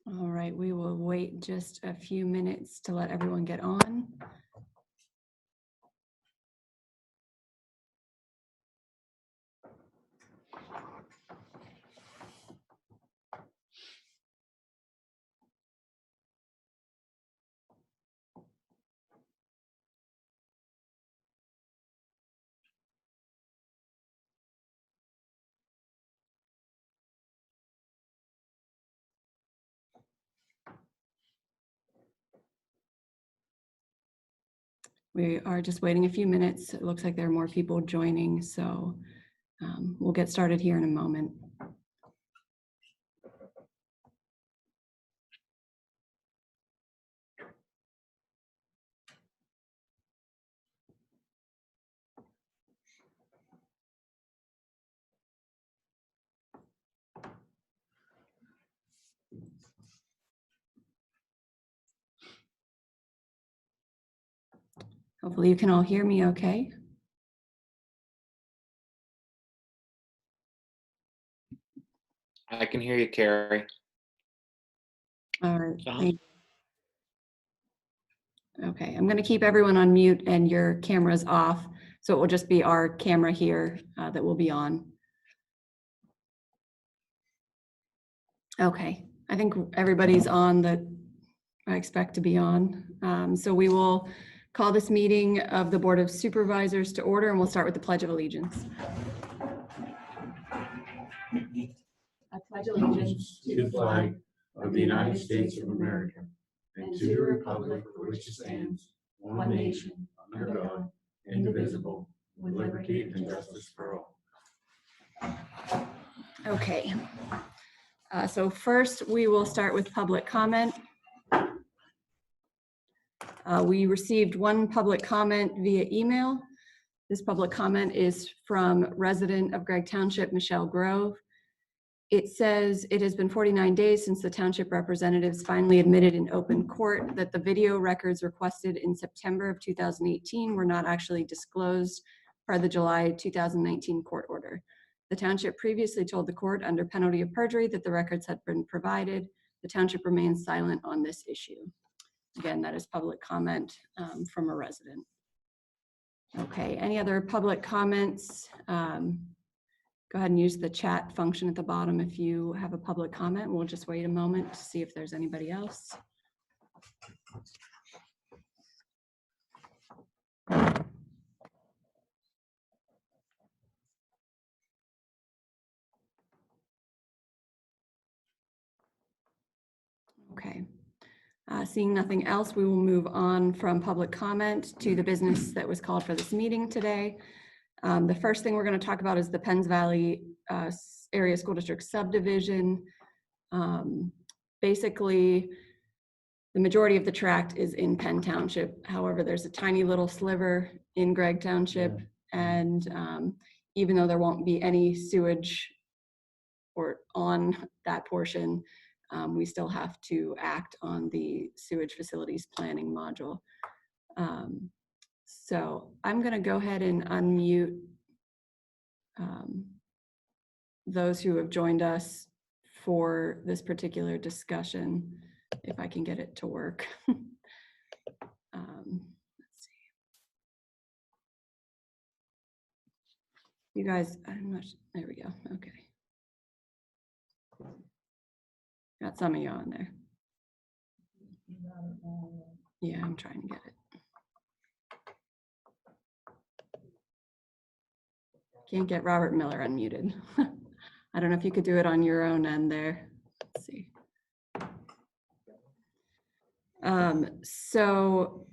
All right, we will wait just a few minutes to let everyone get on. We are just waiting a few minutes. It looks like there are more people joining, so we'll get started here in a moment. Hopefully you can all hear me okay. I can hear you, Carrie. All right, thank you. Okay, I'm going to keep everyone on mute and your cameras off, so it will just be our camera here that will be on. Okay, I think everybody's on that I expect to be on. So we will call this meeting of the Board of Supervisors to order, and we'll start with the Pledge of Allegiance. I pledge allegiance to the flag of the United States of America and to the republic for which it stands, one nation, under God, indivisible, with liberty and justice for all. Okay. So first, we will start with public comment. We received one public comment via email. This public comment is from resident of Gregg Township, Michelle Grove. It says, it has been 49 days since the township representatives finally admitted in open court that the video records requested in September of 2018 were not actually disclosed per the July 2019 court order. The township previously told the court under penalty of perjury that the records had been provided. The township remains silent on this issue. Again, that is public comment from a resident. Okay, any other public comments? Go ahead and use the chat function at the bottom if you have a public comment. We'll just wait a moment to see if there's anybody else. Okay. Seeing nothing else, we will move on from public comment to the business that was called for this meeting today. The first thing we're going to talk about is the Penns Valley Area School District subdivision. Basically, the majority of the tract is in Penn Township. However, there's a tiny little sliver in Gregg Township, and even though there won't be any sewage or on that portion, we still have to act on the sewage facilities planning module. So I'm going to go ahead and unmute those who have joined us for this particular discussion, if I can get it to work. Let's see. You guys, I'm not, there we go. Okay. Got some of you on there. Yeah, I'm trying to get it. Can't get Robert Miller unmuted. I don't know if you could do it on your own end there. Let's see. So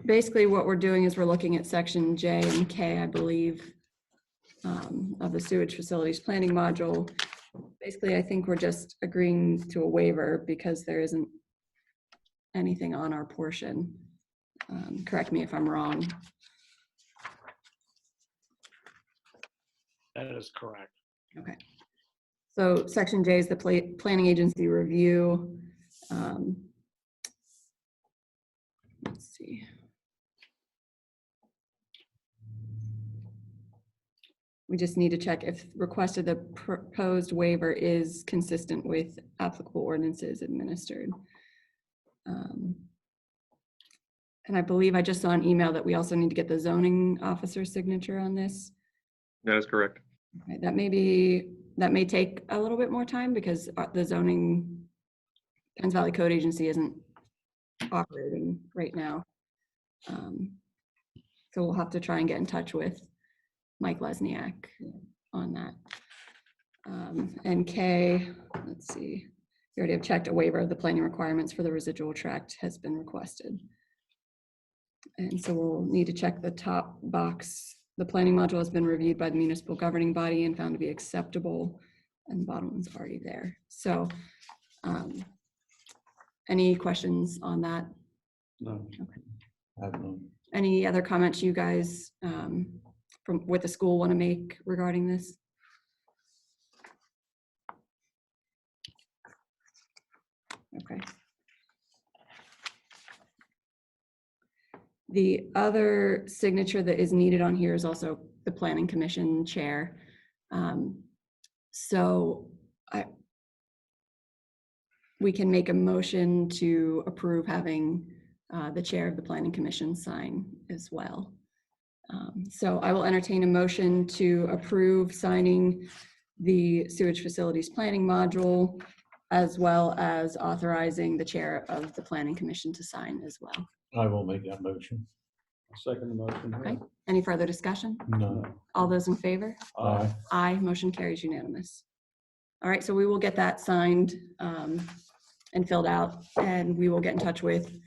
basically what we're doing is we're looking at section J and K, I believe, of the sewage facilities planning module. Basically, I think we're just agreeing to a waiver because there isn't anything on our portion. Correct me if I'm wrong. That is correct. Okay. So section J is the planning agency review. Let's see. We just need to check if requested the proposed waiver is consistent with applicable ordinances administered. And I believe I just saw an email that we also need to get the zoning officer's signature on this. That is correct. Okay, that may take a little bit more time because the zoning Penns Valley Code Agency isn't operating right now. So we'll have to try and get in touch with Mike Lesniak on that. And K, let's see, we already have checked a waiver of the planning requirements for the residual tract has been requested. And so we'll need to check the top box. The planning module has been reviewed by the municipal governing body and found to be acceptable, and the bottom one's already there. So any questions on that? No. Okay. I have none. Any other comments you guys from what the school want to make regarding this? Okay. The other signature that is needed on here is also the Planning Commission chair. So we can make a motion to approve having the chair of the Planning Commission sign as well. So I will entertain a motion to approve signing the sewage facilities planning module, as well as authorizing the chair of the Planning Commission to sign as well. I will make that motion. I'll second the motion. Okay. Any further discussion? No. All those in favor? Aye. Aye, motion carries unanimous. All right, so we will get that signed and filled out, and we will get in touch with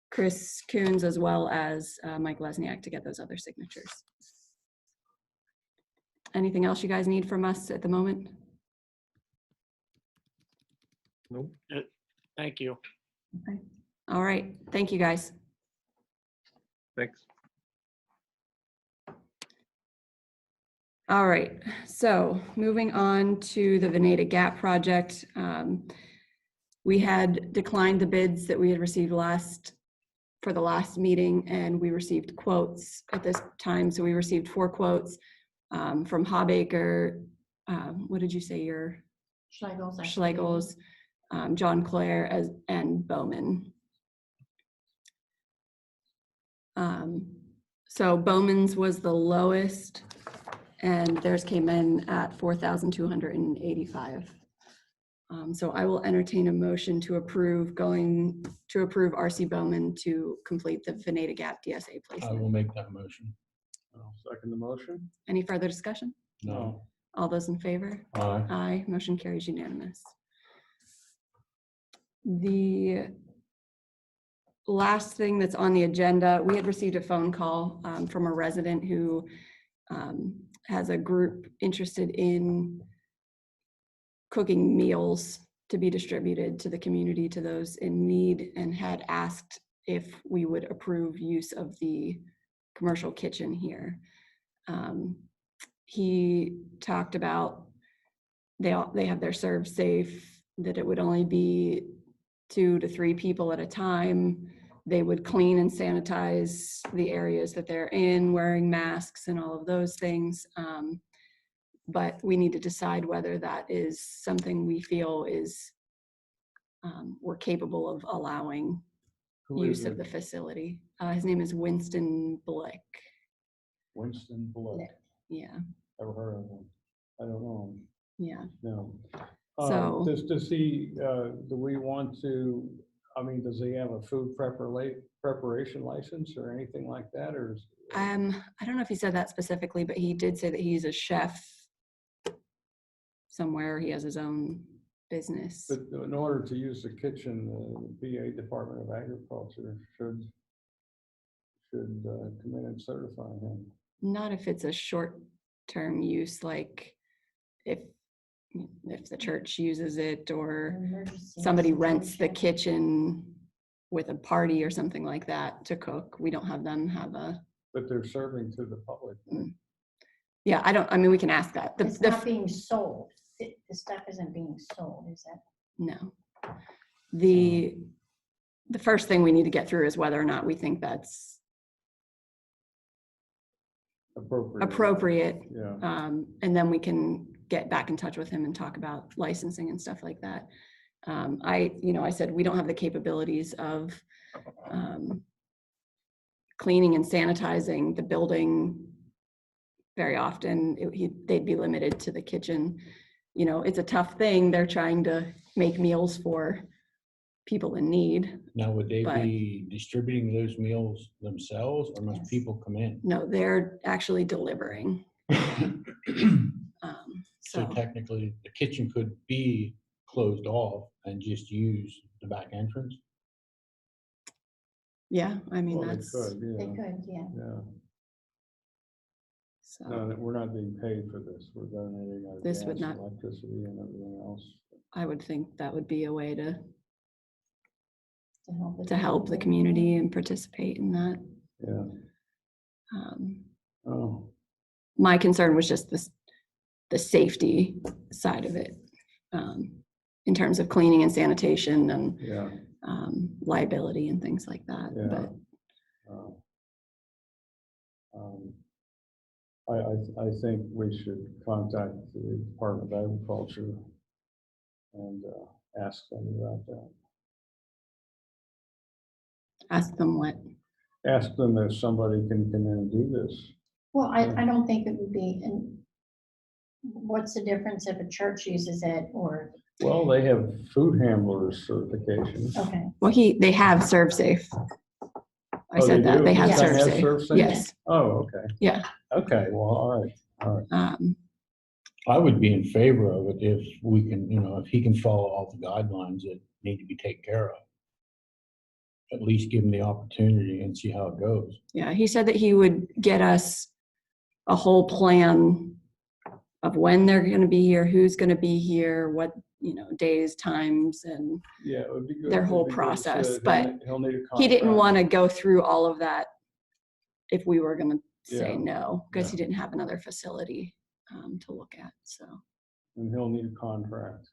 Chris Coons as well as Mike Lesniak to get those other signatures. Anything else you guys need from us at the moment? Nope. Thank you. Okay. All right, thank you guys. Thanks. All right, so moving on to the Veneta Gap project. We had declined the bids that we had received for the last meeting, and we received quotes at this time. So we received 4 quotes from Hobacre. What did you say? Your Schlegel's, John Clare and Bowman. So Bowman's was the lowest, and theirs came in at $4,285. So I will entertain a motion to approve RC Bowman to complete the Veneta Gap DSA I placement. will make that motion. I'll second the motion. Any further discussion? No. All those in favor? Aye. Aye, motion carries unanimous. The last thing that's on the agenda, we had received a phone call from a resident who has a group interested in cooking meals to be distributed to the community, to those in need, and had asked if we would approve use of the commercial kitchen here. He talked about they have their serve safe, that it would only be 2 to 3 people at a time. They would clean and sanitize the areas that they're in, wearing masks and all of those things. But we need to decide whether that is something we feel is we're capable of allowing use of the facility. His name is Winston Blick. Winston Blick. Yeah, Ever heard of him? I don't know him. yeah. No. So- Does he, do we want to, I mean, does he have a food preparation license or anything like that, or? I don't know if he said that specifically, but he did say that he's a chef somewhere. He has his own business. But in order to use the kitchen, the PA Department of Agriculture should come in and certify him. Not if it's a short-term use, like if the church uses it or somebody rents the kitchen with a party or something like that to cook. We don't have them have a. But they're serving to the public. Yeah, I mean, we can ask that. It's not being sold. The stuff isn't being sold, is that? No. The first thing we need to get through is whether or not we think that's appropriate. Yeah, And then we can get back in touch with him and talk about licensing and stuff like that. I said, we don't have the capabilities of cleaning and sanitizing the building very often. They'd be limited to the kitchen. It's a tough thing. They're trying to make meals for people in need. Now, would they But- be distributing those meals themselves, or must Yes. people come in? No, they're actually delivering. So So, technically, the kitchen could be closed off and just use the back entrance? yeah, I mean, well, they that's, could, They yeah, could, yeah. yeah. so, No, that we're not being paid for this. We're donating our This gas, would not- electricity, and everything else. I would think that would be a way to To help the community and participate in that. Yeah. Oh, My concern was just the safety side of it, in terms of cleaning and sanitation and yeah. liability and things like that. Yeah. But I think we should contact the Department of Agriculture and ask them about that. ask them what. Ask them if somebody can come in and do this. Well, I don't think it would be, and what's the difference if a church uses it or, Well, they have food handlers certification. okay, Well, they have ServSafe. I Oh, said they that do? they have Does that have ServSafe. ServSafe? Yes. Oh, okay. Yeah. Okay, well, all right. I would be in favor of it if we can, if he can follow all the guidelines that need to be taken care of. At least give him the opportunity and see how it goes. Yeah. He said that he would get us a whole plan of when they're going to be here, who's going to be here, what, days, times, and Yeah, it would be good. Their it'd whole be good. process, He'll but he'll need a he didn't contract. want to go through all of that if we were going to say Yeah. no, because Yeah. he didn't have another facility to look at. So, And he'll need a contract.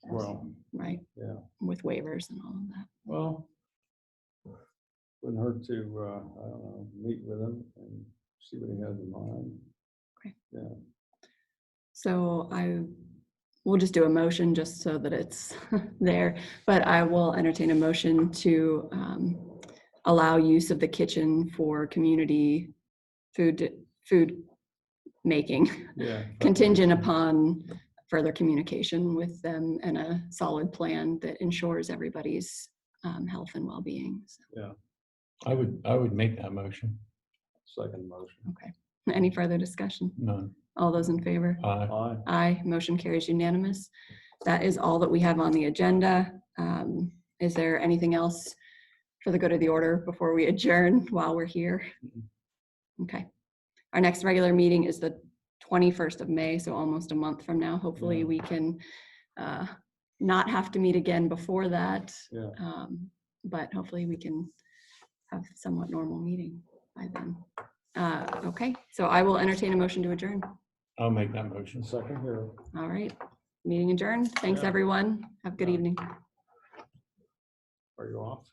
Well, right. yeah. With waivers and all of that. Well, wouldn't hurt to, I don't know, meet with him and see what he has in mind. Okay. Yeah, So we'll just do a motion just so that it's there, but I will entertain a motion to allow use of the kitchen for community food making, yeah. contingent upon further communication with them and a solid plan that ensures everybody's health and well-being. So, I would make that motion. Second motion. okay. Any further discussion? None. All those in favor? Aye. Aye. Motion carries unanimous. That is all that we have on the agenda. Is there anything else for the good of the order before we adjourn while we're here? Okay. Our next regular meeting is the 21st of May, so almost a month from now. Hopefully Yeah. we can not have to meet again before that. Yeah. But hopefully we can have somewhat normal meeting by then. Okay, so I will entertain a motion to adjourn. I'll make that motion. Second here. All right, meeting adjourned. Thanks, Yeah. everyone. Have a good Yeah. evening. Are you off?